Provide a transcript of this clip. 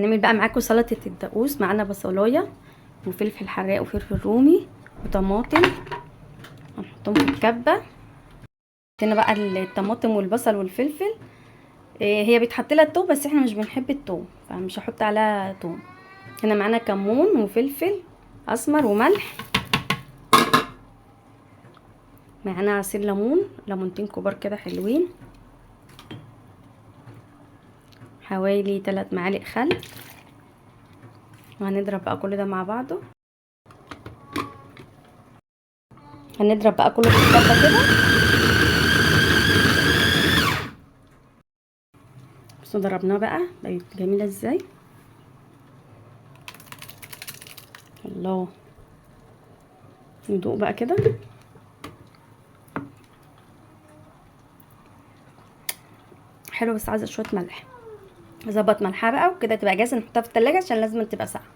هنعمل بقى معاكم سلطه الدقوس. معانا بصلايه وفلفل حراق وفلفل رومي وطماطم، هنحطهم في الكبه. هنا بقى الطماطم والبصل والفلفل، هي بيتحط لها التوم بس احنا مش بنحب التوم فمش هحط عليها توم. هنا معانا كمون وفلفل اسمر وملح، معانا عصير ليمون، ليمونتين كبار كده حلوين، حوالي 3 معالق خل. وهنضرب بقى كل ده مع بعضه. هنضرب بقى كله في الكبه كده. بصوا ضربناه بقى بقت جميله ازاي. الله، ندوق بقى كده. حلو بس عايزه شويه ملح. اظبط ملحها بقى وكده تبقى جاهزه نحطها في التلاجة عشان لازم تبقى ساقعه.